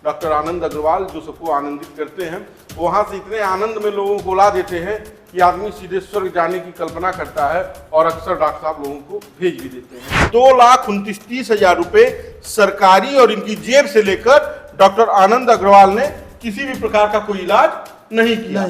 Doctor आनंद अग्रवाल जो सबको आनंदित करते हैं, वहाँ से इतने आनंद में लोगों को ला देते हैं कि आदमी सीधे स्वर्ग जाने की कल्पना करता है और अक्सर डॉक्टर साहब लोगों को भेज भी देते हैं। 2,29,30,000 रुपए सरकारी और इनकी जेब से लेकर डॉक्टर आनंद अग्रवाल ने किसी भी प्रकार का कोई इलाज नहीं किया।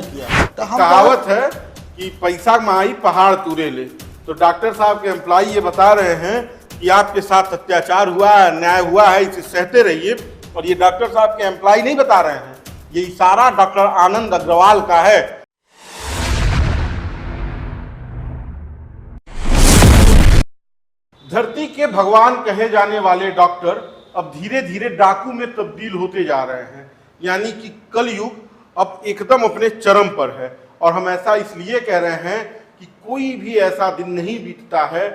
तो कहावत है कि पैसा माई पहाड़ तूरे ले। तो डॉक्टर साहब के एम्प्लॉय ये बता रहे हैं कि आपके साथ अत्याचार हुआ है, अन्याय हुआ है, इसे सहते रहिए। और ये डॉक्टर साहब के एम्प्लॉय नहीं बता रहे हैं, ये इशारा डॉक्टर आनंद अग्रवाल का है। धरती के भगवान कहे जाने वाले डॉक्टर अब धीरे धीरे डाकू में तब्दील होते जा रहे हैं, यानी कि कलयुग अब एकदम अपने चरम पर है। और हम ऐसा इसलिए कह रहे हैं कि कोई भी ऐसा दिन नहीं बीतता है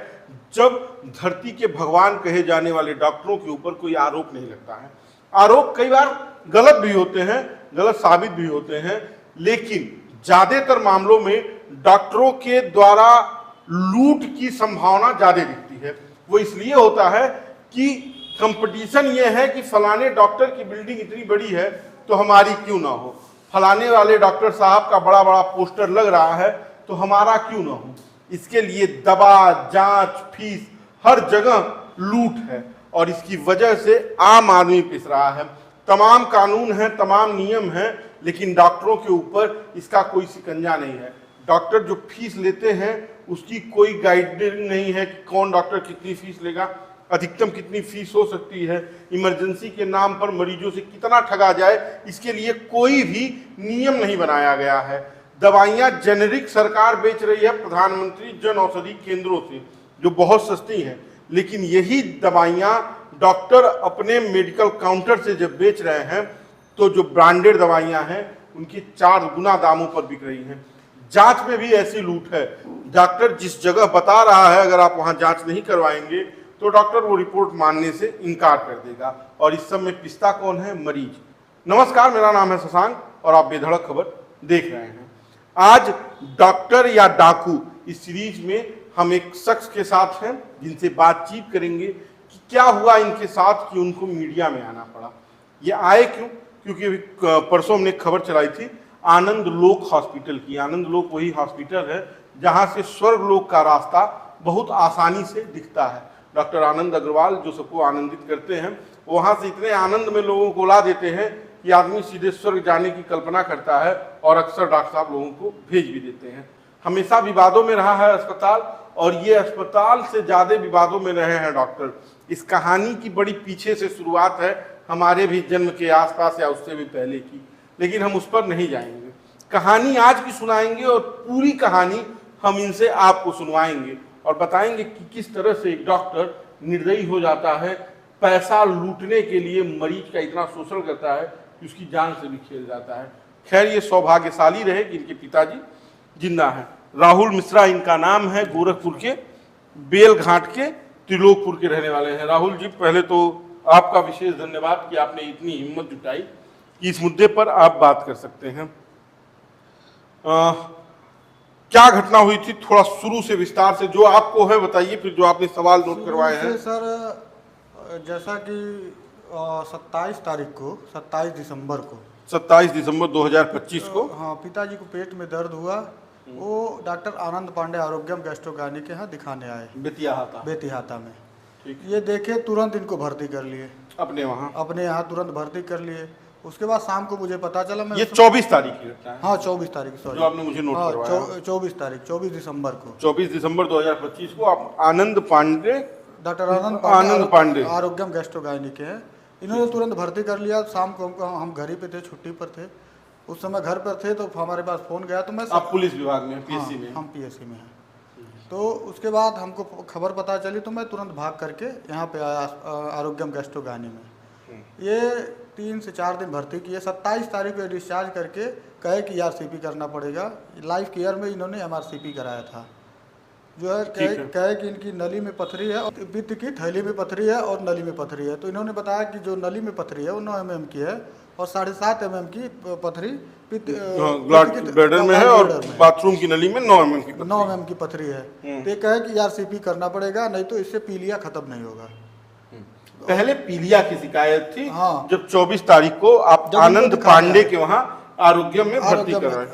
जब धरती के भगवान कहे जाने वाले डॉक्टरों के ऊपर कोई आरोप नहीं लगता है। आरोप कई बार गलत भी होते हैं, गलत साबित भी होते हैं, लेकिन ज्यादातर मामलों में डॉक्टरों के द्वारा लूट की संभावना ज्यादा दिखती है। वो इसलिए होता है कि कंपटीशन ये है कि फलाने डॉक्टर की बिल्डिंग इतनी बड़ी है तो हमारी क्यों ना हो, फलाने वाले डॉक्टर साहब का बड़ा बड़ा पोस्टर लग रहा है तो हमारा क्यों ना हो। इसके लिए दवा, जांच, फीस हर जगह लूट है और इसकी वजह से आम आदमी पिस रहा है। तमाम कानून हैं, तमाम नियम हैं, लेकिन डॉक्टरों के ऊपर इसका कोई शिकंजा नहीं है। डॉक्टर जो फीस लेते हैं उसकी कोई गाइडलाइन नहीं है कि कौन डॉक्टर कितनी फीस लेगा, अधिकतम कितनी फीस हो सकती है, इमरजेंसी के नाम पर मरीजों से कितना ठगा जाए, इसके लिए कोई भी नियम नहीं बनाया गया है। दवाइयाँ जेनेरिक सरकार बेच रही है प्रधानमंत्री जन औषधि केंद्रों से, जो बहुत सस्ती हैं, लेकिन यही दवाइयाँ डॉक्टर अपने मेडिकल काउंटर से जब बेच रहे हैं तो जो ब्रांडेड दवाइयाँ हैं उनकी 4 गुना दामों पर बिक रही हैं। जांच में भी ऐसी लूट है। डॉक्टर जिस जगह बता रहा है अगर आप वहां जांच नहीं करवाएंगे तो डॉक्टर वो रिपोर्ट मानने से इनकार कर देगा। और इस सब में पिस्ता कौन है? मरीज। नमस्कार, मेरा नाम है शशांक और आप बेधड़क खबर देख रहे हैं। आज डॉक्टर या डाकू इस सीरीज में हम एक शख्स के साथ हैं जिनसे बातचीत करेंगे कि क्या हुआ इनके साथ कि उनको मीडिया में आना पड़ा। ये आए क्यों? क्योंकि परसों हमने खबर चलाई थी आनंद लोक हॉस्पिटल की। आनंद लोक वही हॉस्पिटल है जहां से स्वर्ग लोक का रास्ता बहुत आसानी से दिखता है। डॉक्टर आनंद अग्रवाल जो सबको आनंदित करते हैं, वहां से इतने आनंद में लोगों को ला देते हैं कि आदमी सीधे स्वर्ग जाने की कल्पना करता है और अक्सर डॉक्टर साहब लोगों को भेज भी देते हैं। हमेशा विवादों में रहा है अस्पताल और ये अस्पताल से ज़्यादा विवादों में रहे हैं डॉक्टर। इस कहानी की बड़ी पीछे से शुरुआत है, हमारे भी जन्म के आसपास या उससे भी पहले की, लेकिन हम उस पर नहीं जाएंगे। कहानी आज की सुनाएंगे और पूरी कहानी हम इनसे आपको सुनवाएंगे और बताएंगे कि किस तरह से एक डॉक्टर निर्दयी हो जाता है, पैसा लूटने के लिए मरीज का इतना शोषण करता है कि उसकी जान से भी खेल जाता है। खैर, ये सौभाग्यशाली रहे कि इनके पिताजी जिंदा हैं। राहुल मिश्रा इनका नाम है, गोरखपुर के बेलघाट के त्रिलोकपुर के रहने वाले हैं। राहुल जी, पहले तो आपका विशेष धन्यवाद कि आपने इतनी हिम्मत जुटाई कि इस मुद्दे पर आप बात कर सकते हैं। क्या घटना हुई थी, थोड़ा शुरू से विस्तार से जो आपको है बताइए, फिर जो आपने सवाल नोट करवाए हैं। सर, जैसा कि 27 तारीख को 27 दिसंबर को 27 दिसंबर 2025 को हाँ, पिताजी को पेट में दर्द हुआ। वो डॉक्टर आनंद पांडे आरोग्यम गैस्ट्रोगायनी के यहाँ दिखाने आए बेतिहाता में। ये देखे, तुरंत इनको भर्ती कर लिए अपने यहाँ तुरंत भर्ती कर लिए। उसके बाद शाम को मुझे पता चला, मैं ये 24 तारीख की घटना है। हाँ, 24 तारीख, सॉरी, जो आपने मुझे नोट करवाया। 24 दिसंबर को 24 दिसंबर 2025 को आप आनंद पांडे, डॉक्टर आनंद पांडे आरोग्यम गैस्ट्रोगायनी के हैं। इन्होंने तुरंत भर्ती कर लिया। शाम को हम घर ही पे थे, छुट्टी पर थे, उस समय घर पर थे, तो हमारे पास फ़ोन गया। तो मैं आप पुलिस विभाग में, पीएससी में? हम पीएससी में हैं। तो उसके बाद हमको खबर पता चली तो मैं तुरंत भाग करके यहाँ पे आया आरोग्यम गैस्ट्रोगायनी में। ये 3 से 4 दिन भर्ती किए। 27 तारीख को डिस्चार्ज करके कहे कि आरसीपी करना पड़ेगा। लाइफ केयर में इन्होंने एमआरसीपी कराया था। जो है कहे कि इनकी नली में पथरी है, पित्त की थैली में पथरी है और नली में पथरी है। तो इन्होंने बताया कि जो नली में पथरी है वो 9 mm की है और 7.5 mm की पथरी ब्लैडर में है और बाथरूम की नली में 9 mm की पथरी है। तो ये कहे कि आरसीपी करना पड़ेगा, नहीं तो इससे पीलिया खत्म नहीं होगा। पहले पीलिया की शिकायत थी। हाँ। जब 24 तारीख को आप जब इनको आनंद दिखाया पांडे के वहाँ आरोग्य में भर्ती आरोग्य कराए।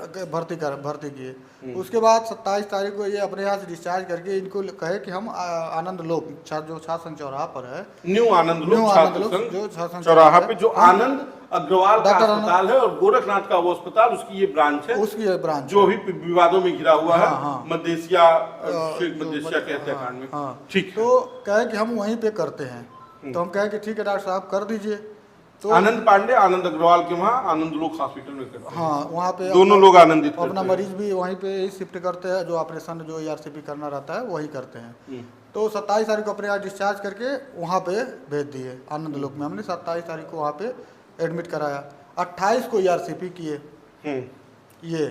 में भर्ती किए। उसके बाद 27 तारीख को ये अपने यहाँ से डिस्चार्ज करके इनको कहे कि हम आनंद लोक जो छात्र संघ चौराहा पर है, न्यू आनंद न्यू लोक आनंद छात्र लोक संघ जो छात्र संघ चौराहा पे जो हम- आनंद अग्रवाल का डॉक्टर अस्पताल है और गोरखनाथ का वो अस्पताल, उसकी ये ब्रांच है उसकी ये ब्रांच जो अभी विवादों में घिरा हुआ है। हाँ, हाँ। मदेशिया शेख जो मदेशिया के हत्याकांड में। हाँ, ठीक है। तो कहे कि हम वहीं पे करते हैं। तो हम कहे कि ठीक है डॉक्टर साहब कर दीजिए। तो आनंद पांडे आनंद अग्रवाल के वहाँ आनंद लोक हॉस्पिटल में करते हैं। हाँ, वहाँ पे दोनों लोग आनंदित अपना करते हैं। मरीज भी वहीं पे ही शिफ्ट करते हैं, जो ऑपरेशन जो ERCP करना रहता है वही करते हैं। तो 27 तारीख को अपने यहाँ डिस्चार्ज करके वहाँ पे भेज दिए आनंद लोक में। हमने 27 तारीख को वहाँ पे एडमिट कराया। 28 को ERCP किए। ये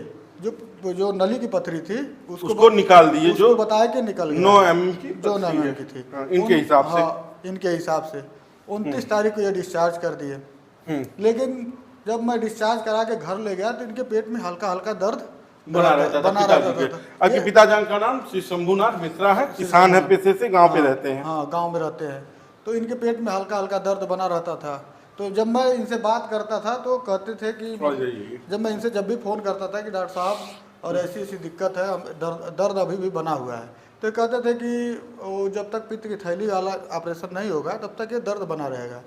जो नली की पथरी थी उसको निकाल दिए, जो बताया कि निकल गया 9 mm की जो 9 पथरी है। mm की थी। हाँ, इनके हिसाब से। हाँ, इनके हिसाब से 29 तारीख को ये डिस्चार्ज कर दिए। लेकिन जब मैं डिस्चार्ज करा के घर ले गया तो इनके पेट में हल्का हल्का दर्द बना रहता था पिताजी के। आपके पिताजी का नाम श्री शंभुनाथ मिश्रा है, किसान है पेशे से, गांव पे रहते हैं। हाँ, गांव में रहते हैं। तो इनके पेट में हल्का हल्का दर्द बना रहता था। तो जब मैं इनसे बात करता था तो कहते थे कि जब मैं इनसे जब भी फ़ोन करता था कि डॉक्टर साहब और ऐसी ऐसी दिक्कत है, दर्द अभी भी बना हुआ है, तो कहते थे कि वो जब तक पित्त की थैली वाला ऑपरेशन नहीं होगा तब तक ये दर्द बना रहेगा।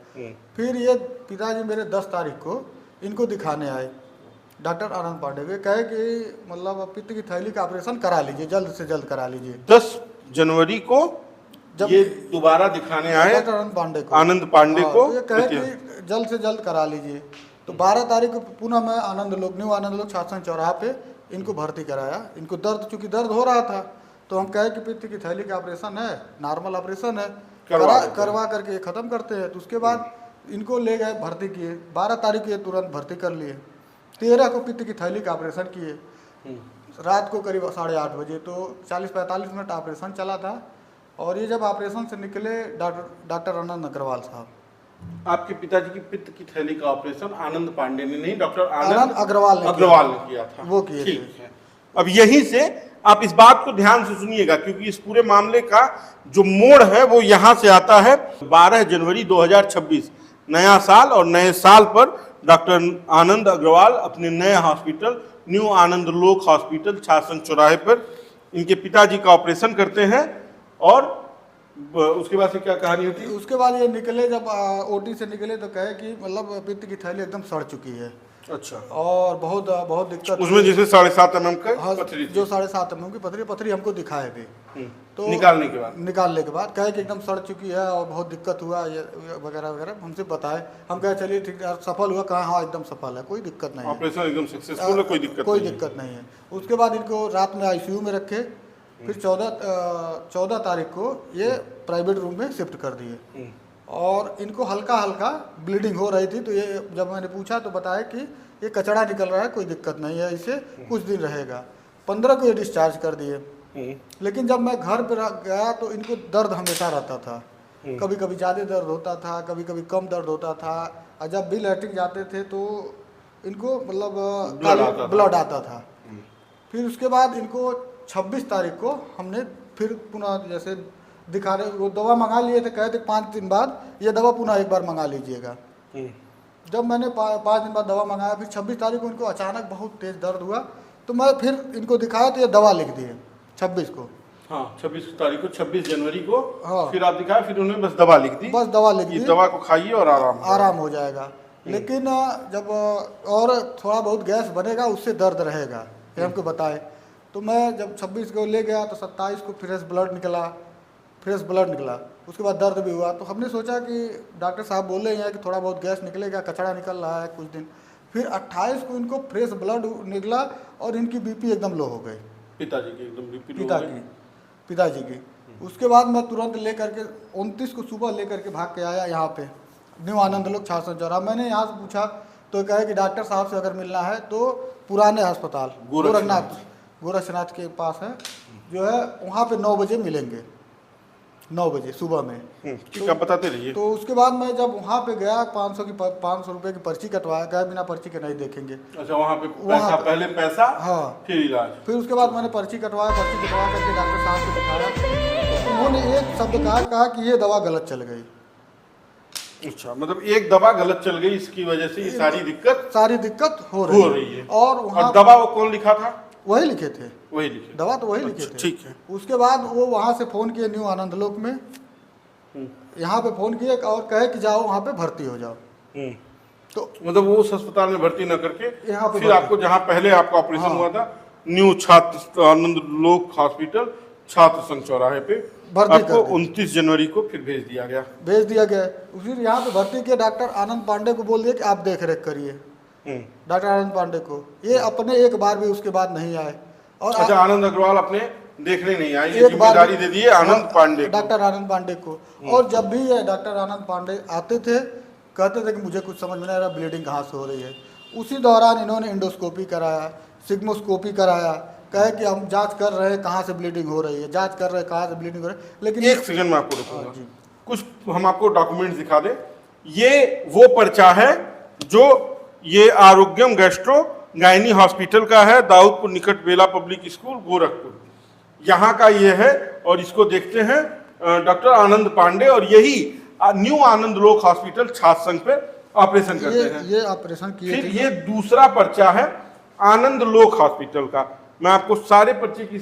फिर ये पिताजी मेरे 10 तारीख को इनको दिखाने आए डॉक्टर आनंद पांडे के, कहे कि मतलब पित्त की थैली का ऑपरेशन करा लीजिए, जल्द से जल्द करा लीजिए। 10 जनवरी को जब ये दोबारा दिखाने आए डॉक्टर आनंद पांडे को हाँ, तो ये कहे कि जल्द से जल्द करा लीजिए। तो 12 तारीख को पुनः मैं न्यू आनंद लोक छात्र संघ चौराहा पे इनको भर्ती कराया। इनको चूंकि दर्द हो रहा था तो हम कहे कि पित्त की थैली का ऑपरेशन है, नॉर्मल ऑपरेशन है, करवा करके ख़त्म करते हैं। तो उसके बाद इनको ले गए भर्ती किए। 12 तारीख को ये तुरंत भर्ती कर लिए। 13 को पित्त की थैली का ऑपरेशन किए, रात को करीब 8:30 बजे। तो 40-45 मिनट ऑपरेशन चला था। और ये जब ऑपरेशन से निकले डॉक्टर आनंद अग्रवाल साहब, आपके पिताजी की पित्त की थैली का ऑपरेशन आनंद पांडे ने नहीं, डॉक्टर आनंद अग्रवाल ने किया था। वो किए थे। ठीक है। अब यहीं से आप इस बात को ध्यान से सुनिएगा, क्योंकि इस पूरे मामले का जो मोड़ है वो यहाँ से आता है। 12 जनवरी 2026 नया साल, और नए साल पर डॉक्टर आनंद अग्रवाल अपने नए हॉस्पिटल न्यू आनंद लोक हॉस्पिटल छात्र संघ चौराहे पर इनके पिताजी का ऑपरेशन करते हैं। और उसके बाद से क्या कहानी होती है? उसके बाद ये निकले, जब OT से निकले तो कहे कि मतलब पित्त की थैली एकदम सड़ चुकी है। अच्छा। और बहुत दिक्कत उसमें जैसे 7.5 mm का हाँ, पथरी थी। जो 7.5 mm की पथरी हमको दिखाए थे। तो निकालने के बाद कहे कि एकदम सड़ चुकी है और बहुत दिक्कत हुआ ये वगैरह वगैरह हमसे बताए। हम कहे चलिए ठीक है, सफल हुआ? कहा हाँ एकदम सफल है, कोई दिक्कत नहीं है, ऑपरेशन एकदम सक्सेसफुल है, कोई दिक्कत नहीं है। उसके बाद इनको रात में ICU में रखे। फिर 14 तारीख को ये प्राइवेट रूम में शिफ्ट कर दिए। और इनको हल्का हल्का ब्लीडिंग हो रही थी। तो ये जब मैंने पूछा तो बताया कि ये कचड़ा निकल रहा है, कोई दिक्कत नहीं है, इसे कुछ दिन रहेगा। 15 को ये डिस्चार्ज कर दिए। लेकिन जब मैं घर पर गया तो इनको दर्द हमेशा रहता था। कभी कभी ज़्यादा दर्द होता था, कभी कभी कम दर्द होता था। और जब भी लैट्रिन जाते थे तो इनको मतलब ब्लड आता था। फिर उसके बाद इनको 26 तारीख को हमने फिर पुनः जैसे दिखा रहे, वो दवा मंगा लिए थे, कहे थे 5 दिन बाद ये दवा पुनः एक बार मंगा लीजिएगा। जब मैंने 5 दिन बाद दवा मंगाया, फिर 26 तारीख को इनको अचानक बहुत तेज दर्द हुआ। तो मैं फिर इनको दिखाया तो ये दवा लिख दिए 26 को। हाँ, 26 तारीख को, 26 जनवरी को। हाँ। फिर आप दिखाया, फिर उन्होंने बस दवा लिख दी। बस दवा लिख दी, दवा को खाइए और आराम हो जाएगा। लेकिन जब और थोड़ा बहुत गैस बनेगा उससे दर्द रहेगा, ये हमको बताए। तो मैं जब 26 को ले गया तो 27 को फ्रेश ब्लड निकला। उसके बाद दर्द भी हुआ। तो हमने सोचा कि डॉक्टर साहब बोले हैं कि थोड़ा बहुत गैस निकलेगा, कचड़ा निकल रहा है कुछ दिन। फिर 28 को इनको फ्रेश ब्लड निकला और इनकी BP एकदम लो हो गई, पिताजी की एकदम BP पिताजी की। उसके बाद मैं तुरंत लेकर के 29 को सुबह लेकर के भाग के आया यहाँ पे न्यू आनंद लोक छात्र संघ चौराहा। मैंने यहाँ से पूछा तो कहे कि डॉक्टर साहब से अगर मिलना है तो पुराने अस्पताल गोरखनाथ के पास है, जो है वहाँ पे 9 बजे मिलेंगे, 9 बजे सुबह में। ठीक है, बताते रहिए। तो उसके बाद मैं जब वहाँ पे गया 500 रुपये की पर्ची कटवाया, गया बिना पर्ची के नहीं देखेंगे। अच्छा, वहाँ पे पहले पैसा, हाँ, फिर इलाज। फिर उसके बाद मैंने पर्ची कटवा करके डॉक्टर साहब को दिखाया। तो उन्होंने एक शब्द कहा कि ये दवा गलत चल गई। अच्छा, मतलब एक दवा गलत चल गई, इसकी वजह से ये सारी दिक्कत हो रही है। और और दवा वो कौन लिखा था? वही लिखे थे, वही लिखे, दवा तो वही लिखे अच्छा, थे। ठीक है। उसके बाद वो वहाँ से फ़ोन किए न्यू आनंदलोक में, यहाँ पे फ़ोन किए और कहे कि जाओ वहाँ पे भर्ती हो जाओ। तो मतलब वो उस अस्पताल में भर्ती न करके यहाँ पे फिर आपको जहाँ पहले आपका ऑपरेशन हाँ। हुआ था, न्यू छात्र आनंदलोक हॉस्पिटल छात्र संघ चौराहे पे भर्ती आपको कर दी। 29 जनवरी को फिर भेज दिया गया। फिर यहाँ पे भर्ती किया, डॉक्टर आनंद पांडे को बोल दिया कि आप देख रेख करिए, डॉक्टर आनंद पांडे को। ये अपने एक बार भी उसके बाद नहीं आए। और अच्छा, आनंद अग्रवाल अपने देखने नहीं आए, ये एक बार जिम्मेदारी दे दी है आनंद पांडे को। डॉक्टर आनंद पांडे को। और जब भी ये डॉक्टर आनंद पांडे आते थे, कहते थे कि मुझे कुछ समझ में नहीं आ रहा, ब्लीडिंग कहाँ से हो रही है। उसी दौरान इन्होंने इंडोस्कोपी कराया, सिग्मोस्कोपी कराया, कहे कि हम जांच कर रहे हैं कहाँ से ब्लीडिंग हो रही है, जांच कर रहे हैं कहाँ से ब्लीडिंग हो रही है। लेकिन एक सेकंड में आपको रुकूंगा, कुछ हम आपको डॉक्यूमेंट्स दिखा दें। ये वो पर्चा है जो ये आरोग्यम गैस्ट्रो गायनी हॉस्पिटल का है, दाऊदपुर निकट बेला पब्लिक स्कूल गोरखपुर, यहाँ का ये है। और इसको देखते हैं डॉक्टर आनंद पांडे, और यही न्यू आनंदलोक हॉस्पिटल छात्र संघ पे ऑपरेशन करते हैं। ये ऑपरेशन किए फिर थे। ये दूसरा पर्चा है आनंदलोक हॉस्पिटल का। मैं आपको सारे पर्चे की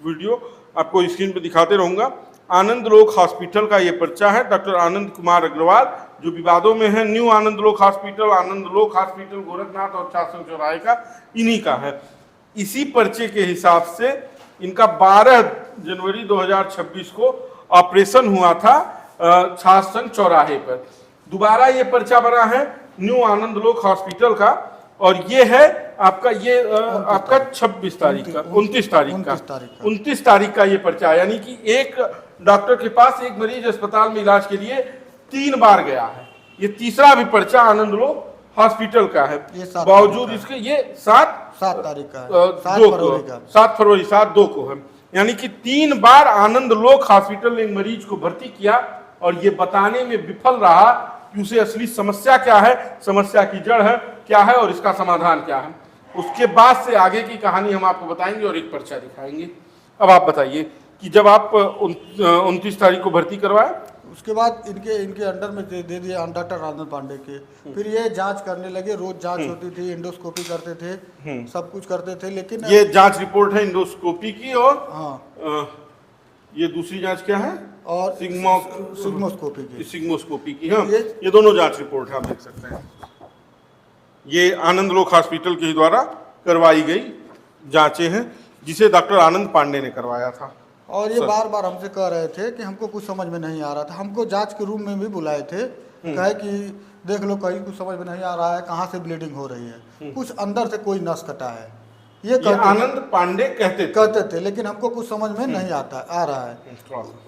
वीडियो आपको स्क्रीन पे दिखाते रहूंगा। आनंदलोक हॉस्पिटल का ये पर्चा है, डॉक्टर आनंद कुमार अग्रवाल, जो विवादों में है। न्यू आनंदलोक हॉस्पिटल गोरखनाथ और छात्र संघ चौराहे का इन्हीं का है। इसी पर्चे के हिसाब से इनका 12 जनवरी 2026 को ऑपरेशन हुआ था छात्र संघ चौराहे पर। दोबारा ये पर्चा बना है न्यू आनंदलोक हॉस्पिटल का, और ये है आपका ये आपका 26 तारीख का 29 तारीख का ये पर्चा है। यानी कि एक डॉक्टर के पास एक मरीज अस्पताल में इलाज के लिए 3 बार गया है। ये तीसरा भी पर्चा आनंदलोक हॉस्पिटल का है। बावजूद इसके ये 7 तारीख का 7 फरवरी 7/2 को है। यानी कि 3 बार आनंदलोक हॉस्पिटल ने मरीज को भर्ती किया और ये बताने में विफल रहा कि उसे असली समस्या क्या है, समस्या की जड़ है क्या है और इसका समाधान क्या है। उसके बाद से आगे की कहानी हम आपको बताएंगे और एक पर्चा दिखाएंगे। अब आप बताइए कि जब आप 29 तारीख को भर्ती करवाए, उसके बाद इनके अंडर में दे दिया डॉक्टर आनंद पांडे के। फिर ये जांच करने लगे, रोज जांच होती थी, इंडोस्कोपी करते थे, सब कुछ करते थे। लेकिन ये जांच रिपोर्ट है इंडोस्कोपी की, और हाँ ये दूसरी जांच क्या है, और सिग्मोस्कोपी की। हाँ, ये दोनों जांच रिपोर्ट है, आप देख सकते हैं। ये आनंदलोक हॉस्पिटल के द्वारा करवाई गई जांचें हैं, जिसे डॉक्टर आनंद पांडे ने करवाया था। और ये बार बार हमसे कह रहे थे कि हमको कुछ समझ में नहीं आ रहा था। हमको जांच के रूम में भी बुलाए थे, कहे कि देख लो कहीं कुछ समझ में नहीं आ रहा है, कहाँ से ब्लीडिंग हो रही है, कुछ अंदर से कोई नस कटा है, ये आनंद पांडे कहते थे। लेकिन हमको कुछ समझ में नहीं आ रहा है।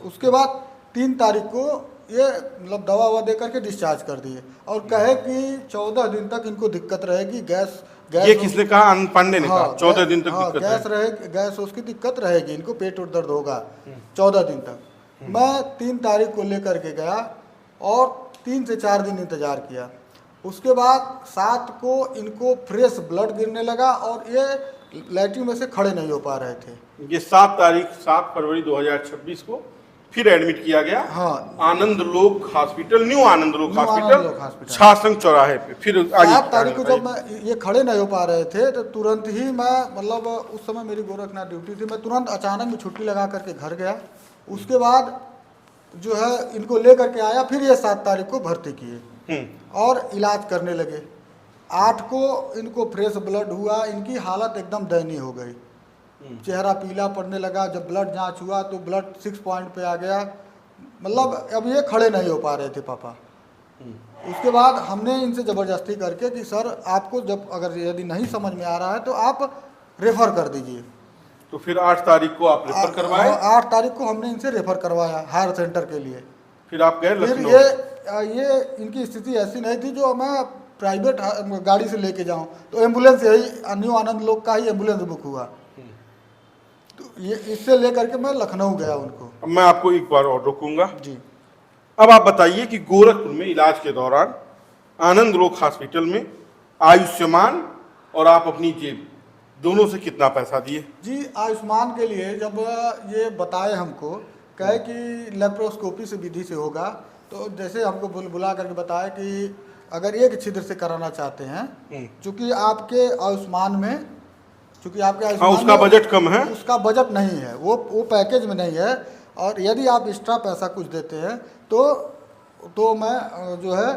उसके बाद 3 तारीख को ये मतलब दवा ववा दे करके डिस्चार्ज कर दिए और कहे कि 14 दिन तक इनको दिक्कत रहेगी। गैस ये किसने कहा? आनंद पांडे ने कहा 14 दिन तक दिक्कत गैस उसकी दिक्कत रहेगी, इनको पेट और दर्द होगा 14 दिन तक। मैं 3 तारीख को लेकर के गया और 3 से 4 दिन इंतजार किया। उसके बाद 7 को इनको फ्रेश ब्लड गिरने लगा और ये लैट्रिन में से खड़े नहीं हो पा रहे थे। ये 7 फरवरी 2026 को फिर एडमिट किया गया। हाँ, आनंदलोक हॉस्पिटल, न्यू आनंदलोक हॉस्पिटल छात्र संघ चौराहे पे। फिर 7 तारीख को जब मैं ये खड़े नहीं हो पा रहे थे तो तुरंत ही मैं मतलब उस समय मेरी गोरखनाथ ड्यूटी थी, मैं तुरंत अचानक में छुट्टी लगा करके घर गया। उसके बाद जो है इनको ले करके आया, फिर ये 7 तारीख को भर्ती किए और इलाज करने लगे। 8 को इनको फ्रेश ब्लड हुआ, इनकी हालत एकदम दयनीय हो गई, चेहरा पीला पड़ने लगा। जब ब्लड जांच हुआ तो ब्लड 6 पॉइंट पे आ गया, मतलब अब ये खड़े नहीं हो पा रहे थे पापा। उसके बाद हमने इनसे ज़बरदस्ती करके कि सर आपको जब अगर यदि नहीं समझ में आ रहा है तो आप रेफ़र कर दीजिए। तो फिर 8 तारीख को आप रेफर करवाए? 8 तारीख को हमने इनसे रेफ़र करवाया हायर सेंटर के लिए। फिर आप गए लखनऊ? फिर ये इनकी स्थिति ऐसी नहीं थी जो मैं प्राइवेट गाड़ी से लेके जाऊं, तो एम्बुलेंस यही न्यू आनंदलोक का ही एम्बुलेंस बुक हुआ, तो ये इससे लेकर के मैं लखनऊ गया उनको। अब मैं आपको एक बार और रोकूंगा जी। अब आप बताइए कि गोरखपुर में इलाज के दौरान आनंदलोक हॉस्पिटल में आयुष्मान और आप अपनी जेब दोनों से कितना पैसा दिए? जी, आयुष्मान के लिए जब ये बताए हमको, कहे कि लेप्रोस्कोपी से विधि से होगा, तो जैसे हमको बुला करके बताया कि अगर एक छिद्र से कराना चाहते हैं, चूंकि आपके आयुष्मान में, चूंकि आपके आयुष्मान उसका में बजट कम है, उसका बजट नहीं है, वो पैकेज में नहीं है, और यदि आप एक्स्ट्रा पैसा कुछ देते हैं तो मैं जो है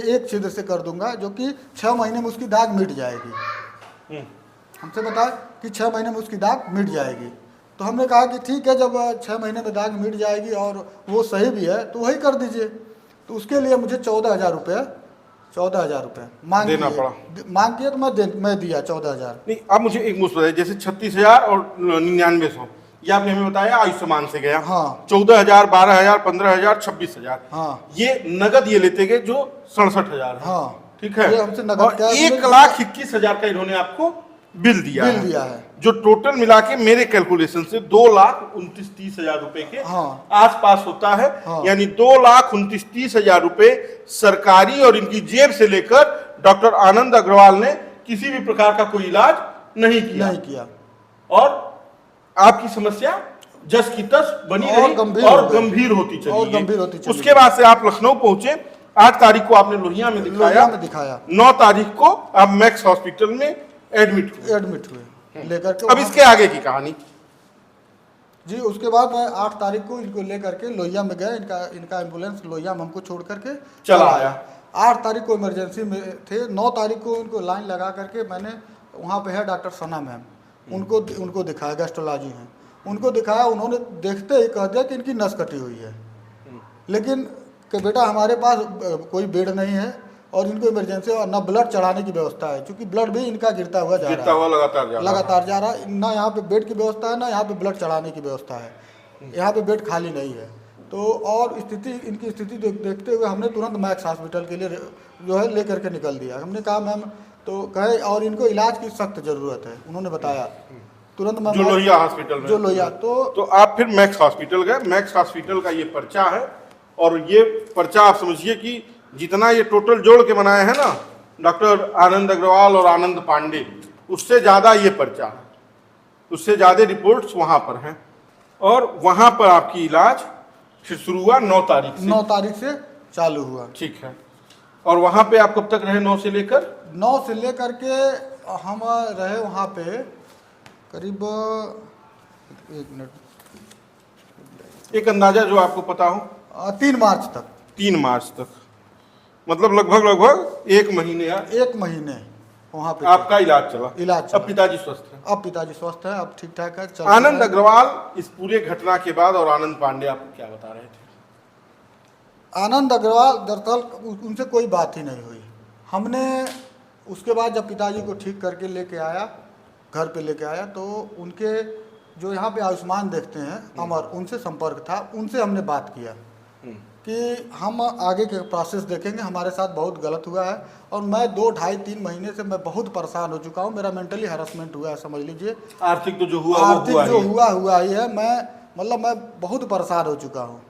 एक छिद्र से कर दूंगा, जो कि 6 महीने में उसकी दाग मिट जाएगी। हमसे बताया कि 6 महीने में उसकी दाग मिट जाएगी। तो हमने कहा कि ठीक है, जब 6 महीने में दाग मिट जाएगी और वो सही भी है तो वही कर दीजिए। तो उसके लिए मुझे 14,000 रुपये मांग किया, तो मैं दिया 14,000। नहीं, अब मुझे एक मुझे बताइए, जैसे 36,000 और 9900 ये आपने हमें बताया आयुष्मान से गया। हाँ। 14,000, 12,000, 15,000, 26,000। हाँ। ये नगद ये लेते गए जो 67,000 है। हाँ, ठीक है। ये हमसे नगद और कैश में 1,21,000 का इन्होंने आपको बिल दिया है, जो टोटल मिला के मेरे कैलकुलेशन से 2,29,30,000 रुपए के हाँ। आसपास होता है। हाँ। यानी 2,29,30,000 रुपए सरकारी और इनकी जेब से लेकर डॉक्टर आनंद अग्रवाल ने किसी भी प्रकार का कोई इलाज नहीं किया। और आपकी समस्या जस की तस बनी रही और गंभीर होती चली। उसके बाद से आप लखनऊ पहुंचे। 8 तारीख को आपने लोहिया में दिखाया। 9 तारीख को आप मैक्स हॉस्पिटल में एडमिट हुए लेकर के। अब इसके आगे की कहानी जी, उसके बाद मैं 8 तारीख को इनको लेकर के लोहिया में गया। इनका एम्बुलेंस लोहिया में हमको छोड़ करके चला आया। 8 तारीख को इमरजेंसी में थे। 9 तारीख को इनको लाइन लगा करके मैंने, वहाँ पे है डॉक्टर सना मैम, उनको दिखाया, गैस्ट्रोलॉजी हैं, उनको दिखाया। उन्होंने देखते ही कह दिया कि इनकी नस कटी हुई है, लेकिन कि बेटा हमारे पास कोई बेड नहीं है और इनको इमरजेंसी और न ब्लड चढ़ाने की व्यवस्था है, क्योंकि ब्लड भी इनका गिरता हुआ लगातार जा रहा है। ना यहाँ पे बेड की व्यवस्था है, ना यहाँ पे ब्लड चढ़ाने की व्यवस्था है। यहाँ पे बेड खाली नहीं है। तो और इनकी स्थिति देखते हुए हमने तुरंत मैक्स हॉस्पिटल के लिए जो है ले करके निकल दिया। हमने कहा मैम, तो कहे और इनको इलाज की सख्त ज़रूरत है, उन्होंने बताया तुरंत। मैं जो लोहिया हॉस्पिटल में, जो लोहिया, तो आप फिर मैक्स हॉस्पिटल गए। मैक्स हॉस्पिटल का ये पर्चा है, और ये पर्चा आप समझिए कि जितना ये टोटल जोड़ के बनाए हैं ना डॉक्टर आनंद अग्रवाल और आनंद पांडे, उससे ज़्यादा ये पर्चा है, उससे ज़्यादा रिपोर्ट्स वहाँ पर हैं। और वहाँ पर आपकी इलाज फिर शुरू हुआ 9 तारीख से चालू हुआ। ठीक है। और वहाँ पे आप कब तक रहे? 9 से लेकर के हम रहे वहाँ पे करीब 1 मिनट, एक अंदाजा जो आपको पता हो। 3 मार्च तक, मतलब लगभग 1 महीने या 1 महीने वहाँ पे आपका इलाज चला। अब पिताजी स्वस्थ हैं। अब ठीक ठाक है। आनंद अग्रवाल इस पूरे घटना के बाद और आनंद पांडे आपको क्या बता रहे थे? आनंद अग्रवाल दरअसल उनसे कोई बात ही नहीं हुई। हमने उसके बाद जब पिताजी को ठीक करके लेके आया, घर पे लेके आया, तो उनके जो यहाँ पे आयुष्मान देखते हैं अमर, उनसे संपर्क था। उनसे हमने बात किया कि हम आगे के प्रोसेस देखेंगे, हमारे साथ बहुत गलत हुआ है और मैं 2, 2.5, 3 महीने से मैं बहुत परेशान हो चुका हूँ। मेरा मेंटली हरासमेंट हुआ है, समझ लीजिए। आर्थिक तो जो हुआ ही है। मैं बहुत परेशान हो चुका हूँ।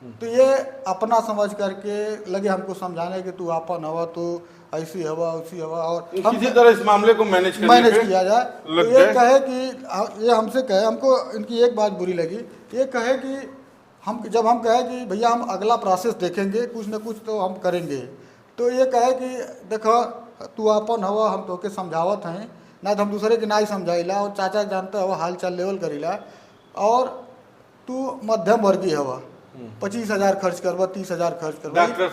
तो ये अपना समझ करके लगे हमको समझाने कि तू आपन हवा, तू ऐसी हवा उसी हवा, और किसी तरह इस मामले को मैनेज किया जाए। तो ये कहे कि ये हमसे कहे, हमको इनकी एक बात बुरी लगी, ये कहे कि जब हम कहे कि भैया हम अगला प्रोसेस देखेंगे, कुछ न कुछ तो हम करेंगे, तो ये कहे कि देखो तू अपन हवा, हम तो के समझावत हैं ना, तो हम दूसरे के ना ही समझाइला, और चाचा जानता हवा हाल चाल लेवल करीला, और तू मध्यम वर्गीय हवा, 25,000 खर्च करवा, 30,000 खर्च करवा। डॉक्टर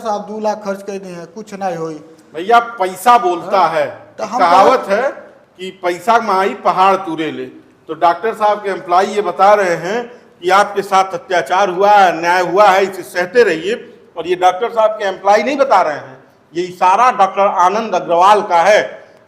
साहब 2 लाख खर्च कर दिए हैं, कुछ नहीं हुई। भैया पैसा बोलता है, तो कहावत है कि पैसा माई पहाड़ तुरे ले। तो डॉक्टर साहब के एम्प्लॉय ये बता रहे हैं कि आपके साथ अत्याचार हुआ है, अन्याय हुआ है, इसे सहते रहिए। और ये डॉक्टर साहब के एम्प्लॉय नहीं बता रहे हैं, ये इशारा डॉक्टर आनंद अग्रवाल का है,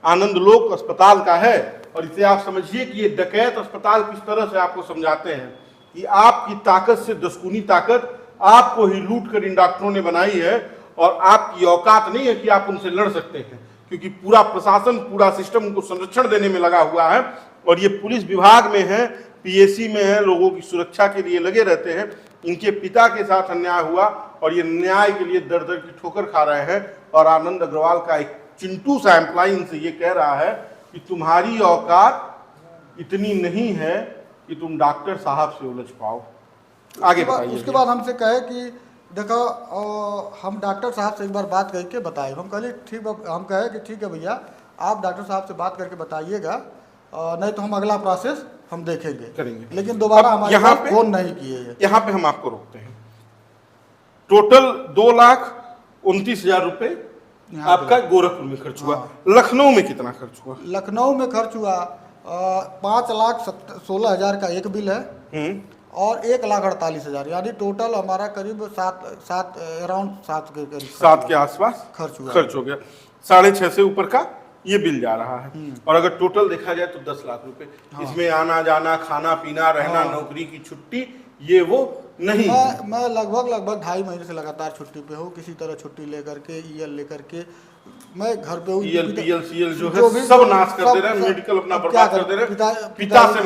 आनंद लोक अस्पताल का है। और इसे आप समझिए कि ये डकैत अस्पताल किस तरह से आपको समझाते हैं कि आपकी ताकत से 10 गुनी ताकत आपको ही लूट कर इन डॉक्टरों ने बनाई है, और आपकी औकात नहीं है कि आप उनसे लड़ सकते हैं, क्योंकि पूरा प्रशासन, पूरा सिस्टम उनको संरक्षण देने में लगा हुआ है। और ये पुलिस विभाग में है, पीएसी में है, लोगों की सुरक्षा के लिए लगे रहते हैं। इनके पिता के साथ अन्याय हुआ और ये न्याय के लिए दर दर की ठोकर खा रहे हैं। और आनंद अग्रवाल का एक चिंटू सा एम्प्लॉय इनसे ये कह रहा है कि तुम्हारी औकात इतनी नहीं है कि तुम डॉक्टर साहब से उलझ पाओ। आगे बताइए। उसके बाद हमसे कहे कि देखो हम डॉक्टर साहब से एक बार बात करके बताए, हम कहले ठीक, हम कहे कि ठीक है भैया आप डॉक्टर साहब से बात करके बताइएगा, नहीं तो हम अगला प्रोसेस हम देखेंगे करेंगे। लेकिन दोबारा अब हमारे यहाँ पास पे- फोन नहीं किए। यहाँ पे हम आपको रोकते हैं। टोटल 2,29,000 रुपए यहाँ आपका गोरखपुर में खर्च हुआ। हाँ। लखनऊ में कितना खर्च हुआ? लखनऊ में खर्च हुआ 5,16,000 का एक बिल है और 1,48,000, यानी टोटल हमारा करीब अराउंड 7 के करीब 7 के आसपास खर्च हो गया। 6.5 से ऊपर का ये बिल जा रहा है। और अगर टोटल देखा जाए तो 10 लाख रुपए, इसमें आना जाना, खाना पीना, रहना, नौकरी की छुट्टी, ये वो नहीं। मैं लगभग 2.5 महीने से लगातार छुट्टी पे हूँ, किसी तरह छुट्टी लेकर के ईएल लेकर के मैं घर पे हूँ। ईएल पीएल सीएल जो है सब नाश कर दे रहे हैं, मेडिकल अपना बर्बाद कर दे रहे हैं पिता से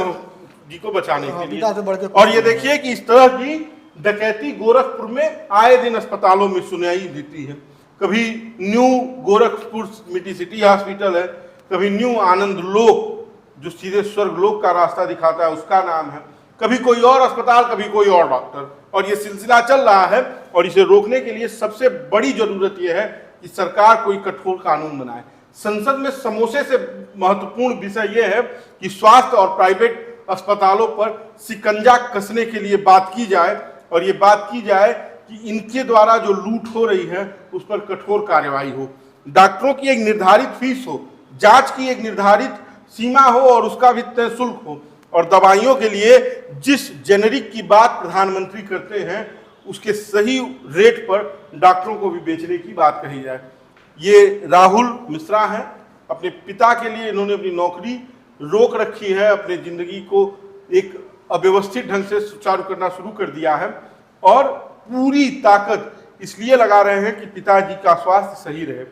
जी को बचाने के लिए। पिता से बढ़ के और ये देखिए कि इस तरह की डकैती गोरखपुर में आए दिन अस्पतालों में सुनाई देती है। कभी न्यू गोरखपुर मिटी सिटी हॉस्पिटल है, कभी न्यू आनंद लोक जो सीधे स्वर्ग लोक का रास्ता दिखाता है उसका नाम है, कभी कोई और अस्पताल, कभी कोई और डॉक्टर, और ये सिलसिला चल रहा है। और इसे रोकने के लिए सबसे बड़ी जरूरत यह है कि सरकार कोई कठोर कानून बनाए। संसद में समोसे से महत्वपूर्ण विषय यह है कि स्वास्थ्य और प्राइवेट अस्पतालों पर शिकंजा कसने के लिए बात की जाए, और ये बात की जाए कि इनके द्वारा जो लूट हो रही है उस पर कठोर कार्यवाही हो। डॉक्टरों की एक निर्धारित फीस हो, जांच की एक निर्धारित सीमा हो और उसका भी तय शुल्क हो, और दवाइयों के लिए जिस जेनेरिक की बात प्रधानमंत्री करते हैं उसके सही रेट पर डॉक्टरों को भी बेचने की बात कही जाए। ये राहुल मिश्रा हैं, अपने पिता के लिए इन्होंने अपनी नौकरी रोक रखी है, अपने जिंदगी को एक अव्यवस्थित ढंग से सुचारू करना शुरू कर दिया है, और पूरी ताकत इसलिए लगा रहे हैं कि पिताजी का स्वास्थ्य सही रहे।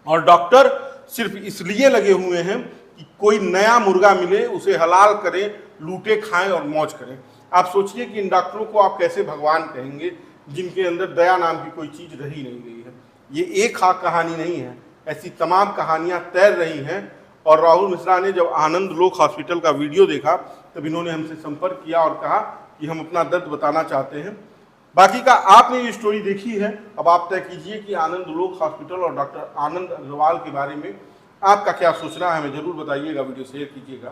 और डॉक्टर सिर्फ इसलिए लगे हुए हैं कि कोई नया मुर्गा मिले उसे हलाल करें, लूटे, खाएं और मौज करें। आप सोचिए कि इन डॉक्टरों को आप कैसे भगवान कहेंगे जिनके अंदर दया नाम की कोई चीज रही नहीं गई है। ये एक कहानी नहीं है, ऐसी तमाम कहानियां तैर रही हैं। और राहुल मिश्रा ने जब आनंद लोक हॉस्पिटल का वीडियो देखा तब इन्होंने हमसे संपर्क किया और कहा कि हम अपना दर्द बताना चाहते हैं। बाकी का आपने ये स्टोरी देखी है, अब आप तय कीजिए कि आनंद लोक हॉस्पिटल और डॉक्टर आनंद अग्रवाल के बारे में आपका क्या सोचना है, हमें जरूर बताइएगा, वीडियो शेयर कीजिएगा।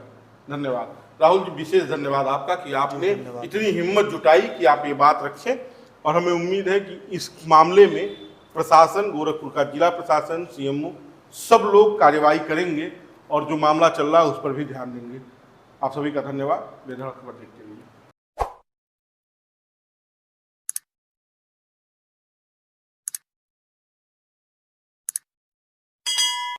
धन्यवाद राहुल जी, विशेष धन्यवाद आपका कि आपने इतनी हिम्मत जुटाई कि आप ये बात रखें। और हमें उम्मीद है कि इस मामले में प्रशासन, गोरखपुर का जिला प्रशासन, सीएमओ, सब लोग कार्यवाही करेंगे और जो मामला चल रहा है उस पर भी ध्यान देंगे। आप सभी का धन्यवाद। बेधड़क खबर देखते रहिए।